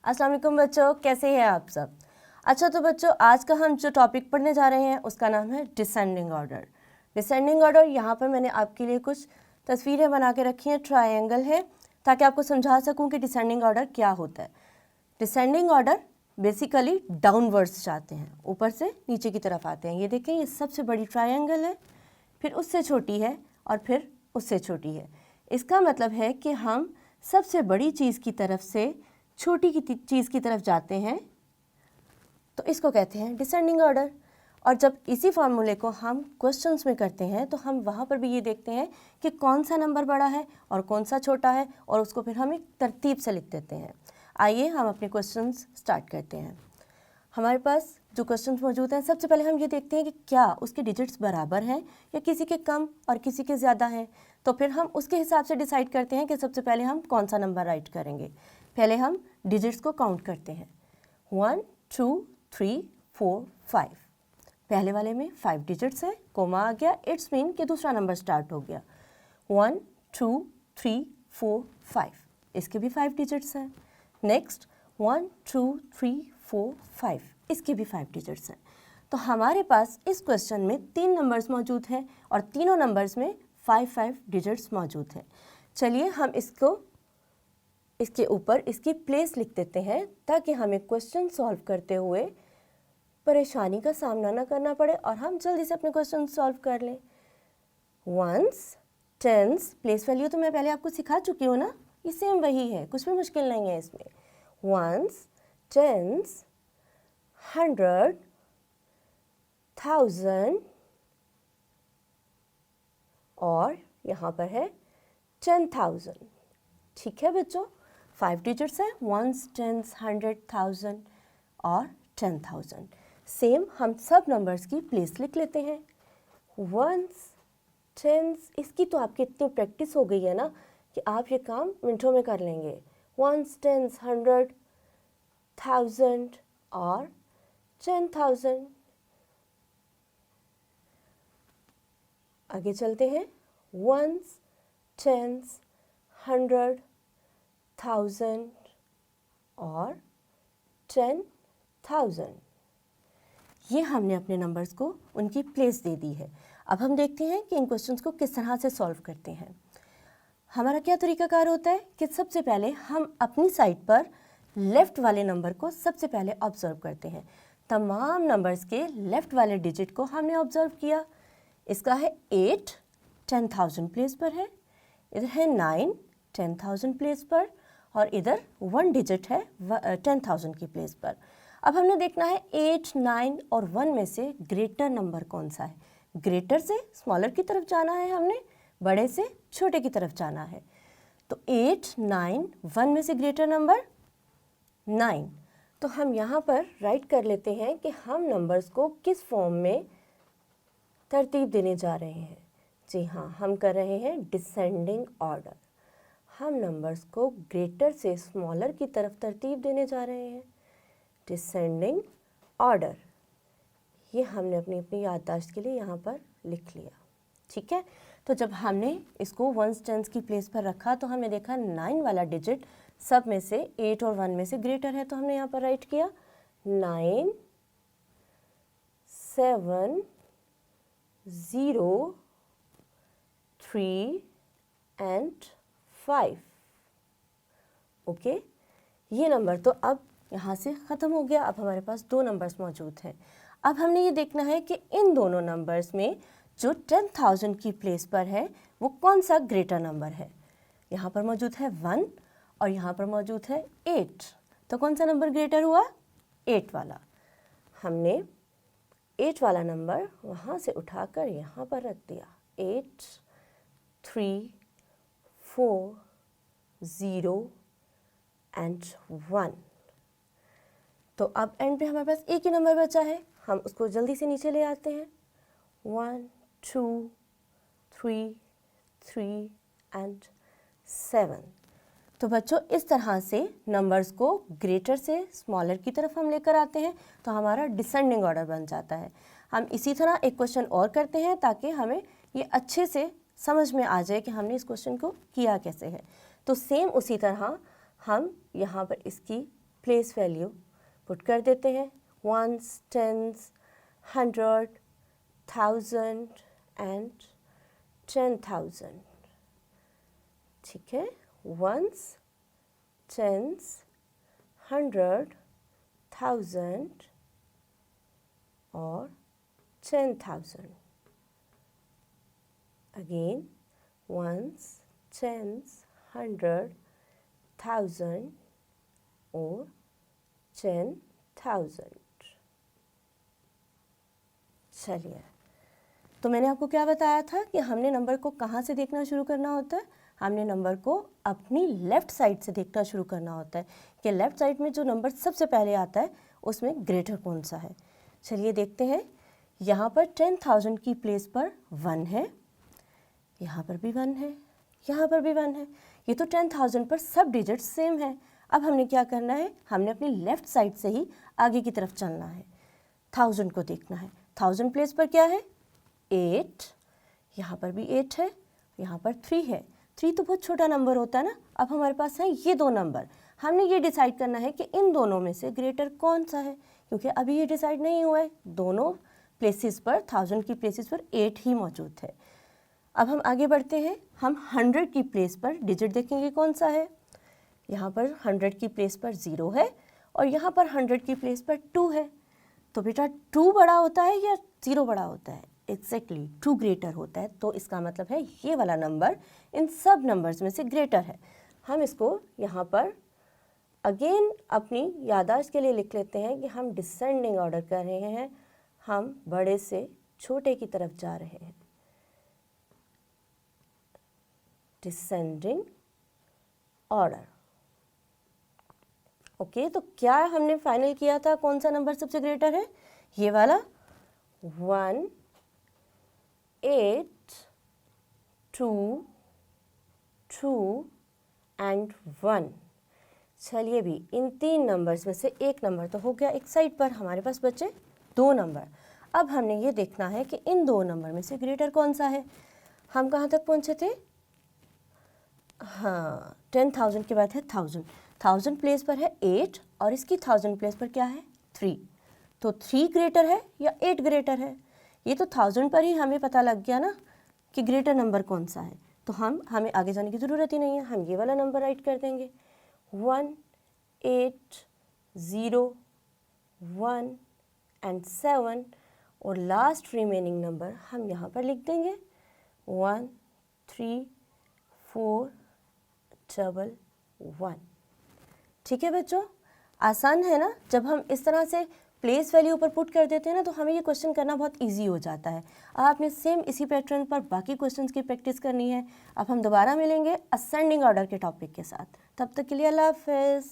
अस्सलाम वालेकुम बच्चों, कैसे हैं आप सब। अच्छा तो बच्चों, आज का हम जो टॉपिक पढ़ने जा रहे हैं उसका नाम है डिसेंडिंग ऑर्डर। डिसेंडिंग ऑर्डर, यहाँ पर मैंने आपके लिए कुछ तस्वीरें बना के रखी हैं, ट्रायंगल है, ताकि आपको समझा सकूँ कि डिसेंडिंग ऑर्डर क्या होता है। डिसेंडिंग ऑर्डर बेसिकली डाउनवर्ड्स जाते हैं, ऊपर से नीचे की तरफ आते हैं। ये देखें, ये सबसे बड़ी ट्रायंगल है, फिर उससे छोटी है और फिर उससे छोटी है। इसका मतलब है कि हम सबसे बड़ी चीज़ की तरफ से छोटी की चीज़ की तरफ जाते हैं, तो इसको कहते हैं डिसेंडिंग ऑर्डर। और जब इसी फार्मूले को हम क्वेश्चंस में करते हैं तो हम वहाँ पर भी ये देखते हैं कि कौन सा नंबर बड़ा है और कौन सा छोटा है, और उसको फिर हम एक तरतीब से लिख देते हैं। आइए हम अपने क्वेश्चंस स्टार्ट करते हैं। हमारे पास जो क्वेश्चंस मौजूद हैं, सबसे पहले हम ये देखते हैं कि क्या उसके डिजिट्स बराबर हैं या किसी के कम और किसी के ज़्यादा हैं। तो फिर हम उसके हिसाब से डिसाइड करते हैं कि सबसे पहले हम कौन सा नंबर राइट करेंगे। पहले हम डिजिट्स को काउंट करते हैं। 1 2 3 4 5। पहले वाले में 5 डिजिट्स है, कोमा आ गया, इट्स मीन कि दूसरा नंबर स्टार्ट हो गया। 1 2 3 4 5, इसके भी 5 डिजिट्स हैं। नेक्स्ट 1 2 3 4 5, इसके भी 5 डिजिट्स हैं। तो हमारे पास इस क्वेश्चन में 3 नंबर्स मौजूद हैं और तीनों नंबर्स में 5 डिजिट्स मौजूद हैं। चलिए हम इसके ऊपर इसकी प्लेस लिख देते हैं, ताकि हमें क्वेश्चन सॉल्व करते हुए परेशानी का सामना ना करना पड़े और हम जल्दी से अपने क्वेश्चन सॉल्व कर लें। वंस, टेंस, प्लेस वैल्यू तो मैं पहले आपको सिखा चुकी हूँ ना, ये सेम वही है, कुछ भी मुश्किल नहीं है इसमें। वंस, टेंस, 100, 1000 और यहाँ पर है 10,000। ठीक है बच्चों, 5 डिजिट्स है, वंस, टेंस, 100, 1000 और 10,000। सेम हम सब नंबर्स की प्लेस लिख लेते हैं। वंस, टेंस, इसकी तो आपकी इतनी प्रैक्टिस हो गई है ना कि आप ये काम मिनटों में कर लेंगे। वंस, टेंस, 100, 1000 और 10,000। आगे चलते हैं। वंस, टेंस, 100, 1000 और 10,000। ये हमने अपने नंबर्स को उनकी प्लेस दे दी है। अब हम देखते हैं कि इन क्वेश्चंस को किस तरह से सॉल्व करते हैं। हमारा क्या तरीकाकार होता है कि सबसे पहले हम अपनी साइड पर लेफ़्ट वाले नंबर को सबसे पहले ऑब्जर्व करते हैं। तमाम नंबर्स के लेफ़्ट वाले डिजिट को हमने ऑब्जर्व किया। इसका है 8, 10,000 प्लेस पर है। इधर है 9, 10,000 प्लेस पर, और इधर 1 डिजिट है 10,000 की प्लेस पर। अब हमने देखना है 8, 9 और 1 में से ग्रेटर नंबर कौन सा है। ग्रेटर से स्मॉलर की तरफ जाना है, हमने बड़े से छोटे की तरफ जाना है। तो 8, 9, 1 में से ग्रेटर नंबर 9। तो हम यहाँ पर राइट कर लेते हैं कि हम नंबर्स को किस फॉर्म में तरतीब देने जा रहे हैं। जी हाँ, हम कर रहे हैं डिसेंडिंग ऑर्डर। हम नंबर्स को ग्रेटर से स्मॉलर की तरफ तरतीब देने जा रहे हैं। डिसेंडिंग ऑर्डर, ये हमने अपनी याददाश्त के लिए यहाँ पर लिख लिया। ठीक है, तो जब हमने इसको वंस, टेंस की प्लेस पर रखा तो हमने देखा 9 वाला डिजिट सब में से 8 और 1 में से ग्रेटर है, तो हमने यहाँ पर राइट किया 9 7 0 3 and 5। ओके, ये नंबर तो अब यहाँ से ख़त्म हो गया। अब हमारे पास 2 नंबर्स मौजूद हैं। अब हमने ये देखना है कि इन दोनों नंबर्स में जो 10,000 की प्लेस पर है वो कौन सा ग्रेटर नंबर है। यहाँ पर मौजूद है 1 और यहाँ पर मौजूद है 8। तो कौन सा नंबर ग्रेटर हुआ? 8 वाला। हमने 8 वाला नंबर वहाँ से उठाकर यहाँ पर रख दिया। 8 3 4 0 and 1। तो अब एंड पे हमारे पास एक ही नंबर बचा है, हम उसको जल्दी से नीचे ले आते हैं। 1 2 3 3 and 7। तो बच्चों, इस तरह से नंबर्स को ग्रेटर से स्मॉलर की तरफ हम लेकर आते हैं तो हमारा डिसेंडिंग ऑर्डर बन जाता है। हम इसी तरह एक क्वेश्चन और करते हैं ताकि हमें ये अच्छे से समझ में आ जाए कि हमने इस क्वेश्चन को किया कैसे है। तो सेम उसी तरह हम यहाँ पर इसकी प्लेस वैल्यू पुट कर देते हैं, वंस, टेंस, 100, 1000 एंड 10,000। ठीक है, वंस, टेंस, 100, 1000 और 10,000। अगेन वंस, टेंस, 100, 1000 और 10,000। चलिए, तो मैंने आपको क्या बताया था कि हमने नंबर को कहाँ से देखना शुरू करना होता है? हमने नंबर को अपनी लेफ़्ट साइड से देखना शुरू करना होता है कि लेफ़्ट साइड में जो नंबर सबसे पहले आता है उसमें ग्रेटर कौन सा है। चलिए देखते हैं, यहाँ पर 10,000 की प्लेस पर 1 है, यहाँ पर भी 1 है, यहाँ पर भी 1 है। ये तो 10,000 पर सब डिजिट सेम है। अब हमने क्या करना है, हमने अपनी लेफ़्ट साइड से ही आगे की तरफ चलना है, 1000 को देखना है। 1000 प्लेस पर क्या है? 8, यहाँ पर भी 8 है, यहाँ पर 3 है। 3 तो बहुत छोटा नंबर होता है ना। अब हमारे पास है ये दो नंबर, हमने ये डिसाइड करना है कि इन दोनों में से ग्रेटर कौन सा है, क्योंकि अभी ये डिसाइड नहीं हुआ है। दोनों प्लेसेस पर, 1000 की प्लेसेस पर 8 ही मौजूद है। अब हम आगे बढ़ते हैं, हम 100 की प्लेस पर डिजिट देखेंगे कौन सा है। यहाँ पर 100 की प्लेस पर 0 है और यहाँ पर 100 की प्लेस पर 2 है। तो बेटा 2 बड़ा होता है या 0 बड़ा होता है? एग्जैक्टली 2 ग्रेटर होता है। तो इसका मतलब है ये वाला नंबर इन सब नंबर्स में से ग्रेटर है। हम इसको यहाँ पर अगेन अपनी याददाश्त के लिए लिख लेते हैं कि हम डिसेंडिंग ऑर्डर कर रहे हैं, हम बड़े से छोटे की तरफ जा रहे हैं। Descending order. ओके, तो क्या हमने फाइनल किया था, कौन सा नंबर सबसे ग्रेटर है? ये वाला 1, 8, 2, 2 एंड 1। चलिए भी, इन 3 नंबर्स में से एक नंबर तो हो गया एक साइड पर, हमारे पास बचे 2 नंबर। अब हमने ये देखना है कि इन 2 नंबर में से ग्रेटर कौन सा है। हम कहाँ तक पहुँचे थे? हाँ, 10,000 के बाद है 1000। 1000 प्लेस पर है 8 और इसकी 1000 प्लेस पर क्या है? 3। तो 3 ग्रेटर है या 8 ग्रेटर है? ये तो 1000 पर ही हमें पता लग गया ना कि ग्रेटर नंबर कौन सा है। तो हमें आगे जाने की ज़रूरत ही नहीं है, हम ये वाला नंबर राइट कर देंगे, 1, 8, 0, 1 एंड 7 और लास्ट रिमेनिंग नंबर हम यहाँ पर लिख देंगे 1, 3, 4, 1। ठीक है बच्चों, आसान है ना। जब हम इस तरह से प्लेस वैल्यू पर पुट कर देते हैं ना, तो हमें ये क्वेश्चन करना बहुत इजी हो जाता है। अब आपने सेम इसी पैटर्न पर बाकी क्वेश्चंस की प्रैक्टिस करनी है। अब हम दोबारा मिलेंगे असेंडिंग ऑर्डर के टॉपिक के साथ। तब तक के लिए अल्लाह हाफिज़।